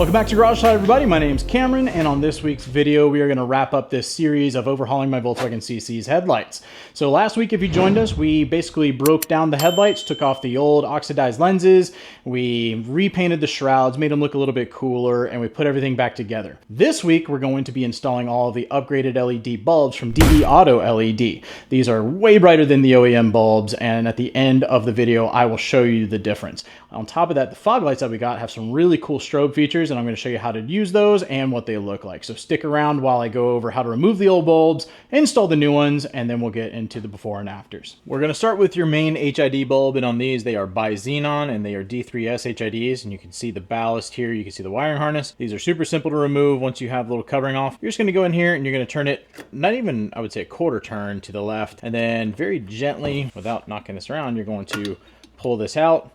Welcome back to Garage Side, everybody. My name's Cameron, and on this week's video, we are going to wrap up this series of overhauling my Volkswagen CC's headlights. So last week, if you joined us, we basically broke down the headlights, took off the old oxidized lenses, we repainted the shrouds, made them look a little bit cooler, and we put everything back together. This week, we're going to be installing all of the upgraded LED bulbs from DeAutoLED. These are way brighter than the OEM bulbs, and at the end of the video, I will show you the difference. On top of that, the fog lights that we got have some really cool strobe features, and I'm going to show you how to use those and what they look like. So stick around while I go over how to remove the old bulbs, install the new ones, and then we'll get into the before and afters. We're going to start with your main HID bulb, and on these they are by Xenon and they are D3S HIDs, and you can see the ballast here, you can see the wiring harness. These are super simple to remove once you have a little covering off. You're just going to go in here and you're going to turn it, not even, I would say, a quarter turn to the left, and then very gently, without knocking this around, you're going to pull this out.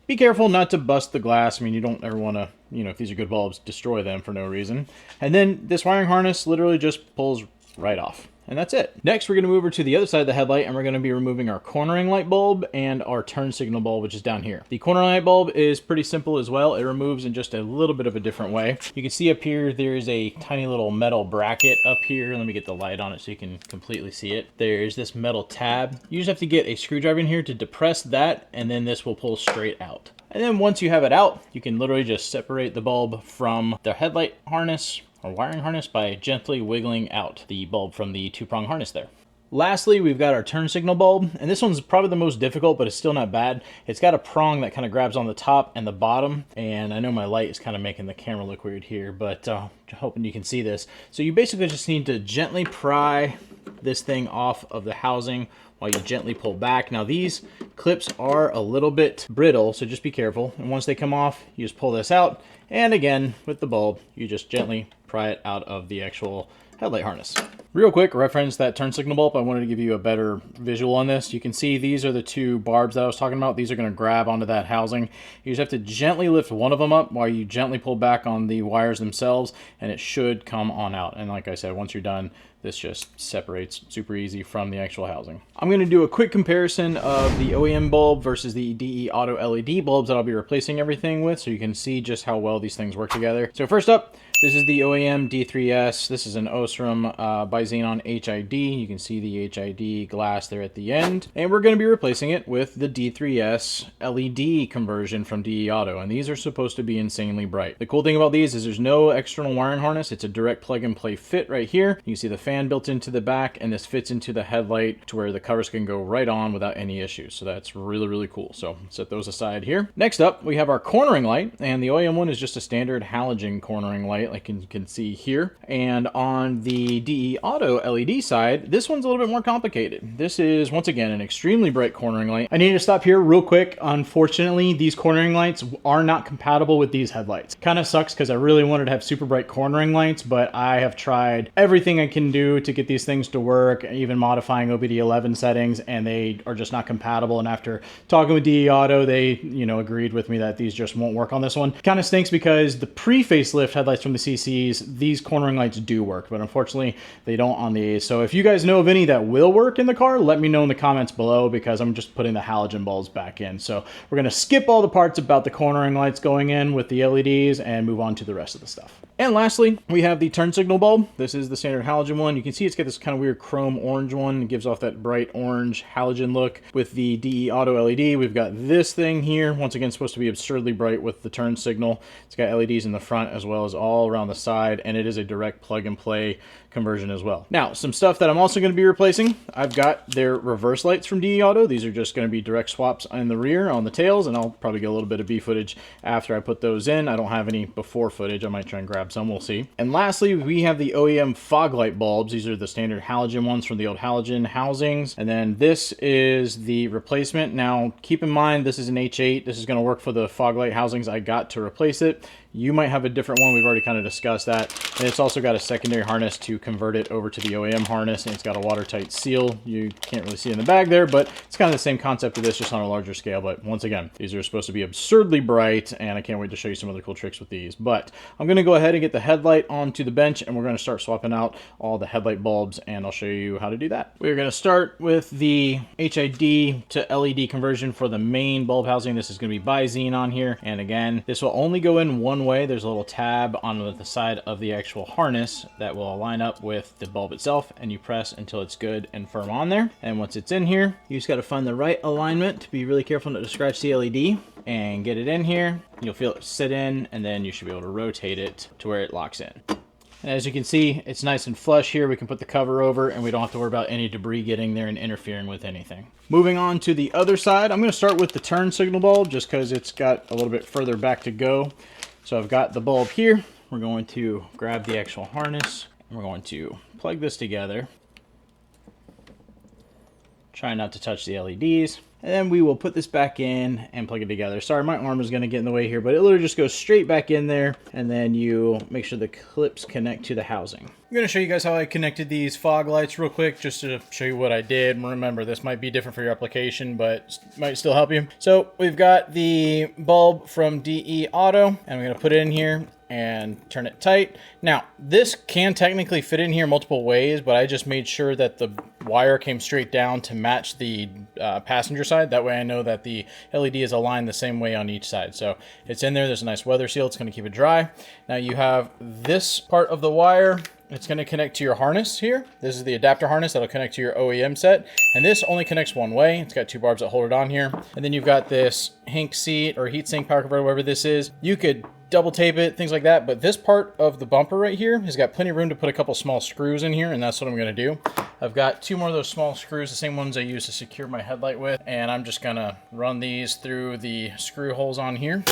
Be careful not to bust the glass. I mean, you don't ever want to, if these are good bulbs, destroy them for no reason. And then this wiring harness literally just pulls right off. And that's it. Next, we're going to move over to the other side of the headlight, and we're going to be removing our cornering light bulb and our turn signal bulb, which is down here. The cornering light bulb is pretty simple as well. It removes in just a little bit of a different way. You can see up here, there's a tiny little metal bracket up here. Let me get the light on it so you can completely see it. There's this metal tab. You just have to get a screwdriver in here to depress that, and then this will pull straight out. And then once you have it out, you can literally just separate the bulb from the headlight harness or wiring harness by gently wiggling out the bulb from the two-prong harness there. Lastly, we've got our turn signal bulb, and this one's probably the most difficult, but it's still not bad. It's got a prong that kind of grabs on the top and the bottom, and I know my light is kind of making the camera look weird here, but hoping you can see this. So you basically just need to gently pry this thing off of the housing while you gently pull back. Now these clips are a little bit brittle, so just be careful. And once they come off, you just pull this out, and again, with the bulb, you just gently pry it out of the actual headlight harness. Real quick reference, that turn signal bulb, I wanted to give you a better visual on this. You can see these are the two barbs that I was talking about. These are going to grab onto that housing. You just have to gently lift one of them up while you gently pull back on the wires themselves, and it should come on out. And like I said, once you're done, this just separates super easy from the actual housing. I'm going to do a quick comparison of the OEM bulb versus the DeAutoLED bulbs that I'll be replacing everything with, so you can see just how well these things work together. So first up, this is the OEM D3S. This is an Osram by Xenon HID. You can see the HID glass there at the end. And we're going to be replacing it with the D3S LED conversion from DeAuto. And these are supposed to be insanely bright. The cool thing about these is there's no external wiring harness. It's a direct plug and play fit right here. You can see the fan built into the back, and this fits into the headlight to where the covers can go right on without any issues. So that's really, really cool. So set those aside here. Next up, we have our cornering light, and the OEM one is just a standard halogen cornering light, like you can see here. And on the DeAutoLED side, this one's a little bit more complicated. This is, once again, an extremely bright cornering light. I need to stop here real quick. Unfortunately, these cornering lights are not compatible with these headlights. Kind of sucks because I really wanted to have super bright cornering lights, but I have tried everything I can do to get these things to work, even modifying OBD11 settings, and they are just not compatible. And after talking with DeAuto, they, agreed with me that these just won't work on this one. Kind of stinks because the pre-facelift headlights from the CC, these cornering lights do work, but unfortunately they don't on these. So if you guys know of any that will work in the car, let me know in the comments below, because I'm just putting the halogen bulbs back in. So we're going to skip all the parts about the cornering lights going in with the LEDs and move on to the rest of the stuff. And lastly, we have the turn signal bulb. This is the standard halogen one. You can see it's got this kind of weird chrome orange one. It gives off that bright orange halogen look. With the DeAutoLED, we've got this thing here. Once again, supposed to be absurdly bright with the turn signal. It's got LEDs in the front as well as all around the side, and it is a direct plug and play conversion as well. Now, some stuff that I'm also going to be replacing. I've got their reverse lights from DeAuto. These are just going to be direct swaps in the rear on the tails, and I'll probably get a little bit of B footage after I put those in. I don't have any before footage. I might try and grab some, we'll see. And lastly, we have the OEM fog light bulbs. These are the standard halogen ones from the old halogen housings. And then this is the replacement. Now, keep in mind, this is an H8. This is going to work for the fog light housings I got to replace it. You might have a different one. We've already kind of discussed that. And it's also got a secondary harness to convert it over to the OEM harness, and it's got a watertight seal. You can't really see in the bag there, but it's kind of the same concept of this, just on a larger scale. But once again, these are supposed to be absurdly bright, and I can't wait to show you some other cool tricks with these. But I'm going to go ahead and get the headlight onto the bench, and we're going to start swapping out all the headlight bulbs, and I'll show you how to do that. We're going to start with the HID to LED conversion for the main bulb housing. This is going to be bi-xenon here, and again, this will only go in one way. There's a little tab on the side of the actual harness that will line up with the bulb itself, and you press until it's good and firm on there. And once it's in here, you just got to find the right alignment. To be really careful not to scratch the LED, and get it in here. You'll feel it sit in, and then you should be able to rotate it to where it locks in. And as you can see, it's nice and flush here. We can put the cover over, and we don't have to worry about any debris getting there and interfering with anything. Moving on to the other side, I'm going to start with the turn signal bulb just because it's got a little bit further back to go. So I've got the bulb here. We're going to grab the actual harness, and we're going to plug this together. Try not to touch the LEDs. And then we will put this back in and plug it together. Sorry, my arm is going to get in the way here, but it literally just goes straight back in there, and then you make sure the clips connect to the housing. I'm going to show you guys how I connected these fog lights real quick, just to show you what I did. Remember, this might be different for your application, but might still help you. So we've got the bulb from DE Auto, and we're going to put it in here and turn it tight. Now, this can technically fit in here multiple ways, but I just made sure that the wire came straight down to match the passenger side. That way I know that the LED is aligned the same way on each side. So it's in there. There's a nice weather seal. It's going to keep it dry. Now you have this part of the wire. It's going to connect to your harness here. This is the adapter harness that'll connect to your OEM set. And this only connects one way. It's got two barbs that hold it on here. And then you've got this Hink seat or heatsink power converter, whatever this is. You could double tape it, things like that. But this part of the bumper right here has got plenty of room to put a couple small screws in here, and that's what I'm going to do. I've got two more of those small screws, the same ones I use to secure my headlight with, and I'm just going to run these through the screw holes on here.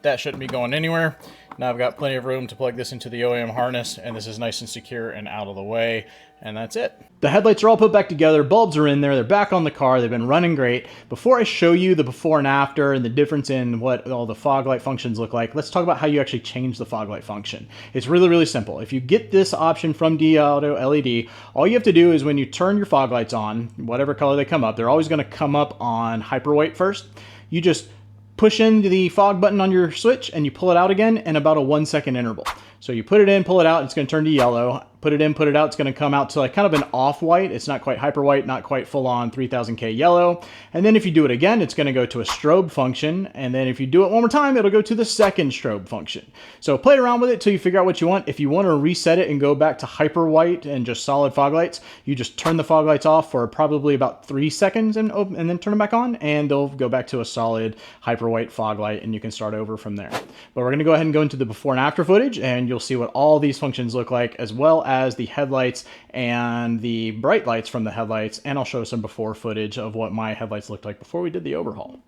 That shouldn't be going anywhere. Now I've got plenty of room to plug this into the OEM harness, and this is nice and secure and out of the way, and that's it. The headlights are all put back together, bulbs are in there, they're back on the car, they've been running great. Before I show you the before and after and the difference in what all the fog light functions look like, let's talk about how you actually change the fog light function. It's really, really simple. If you get this option from DeAutoLED, all you have to do is when you turn your fog lights on, whatever color they come up, they're always going to come up on hyper white first. You just push in the fog button on your switch and you pull it out again in about a 1 second interval. So you put it in, pull it out, it's going to turn to yellow. Put it in, put it out, it's going to come out to like kind of an off-white. It's not quite hyper white, not quite full-on 3000K yellow. And then if you do it again, it's going to go to a strobe function. And then if you do it one more time, it'll go to the second strobe function. So play around with it till you figure out what you want. If you want to reset it and go back to hyper white and just solid fog lights, you just turn the fog lights off for probably about 3 seconds and then turn them back on, and they'll go back to a solid hyper white fog light, and you can start over from there. But we're going to go ahead and go into the before and after footage, and you'll see what all these functions look like, as well as the headlights and the bright lights from the headlights, and I'll show some before footage of what my headlights looked like before we did the overhaul.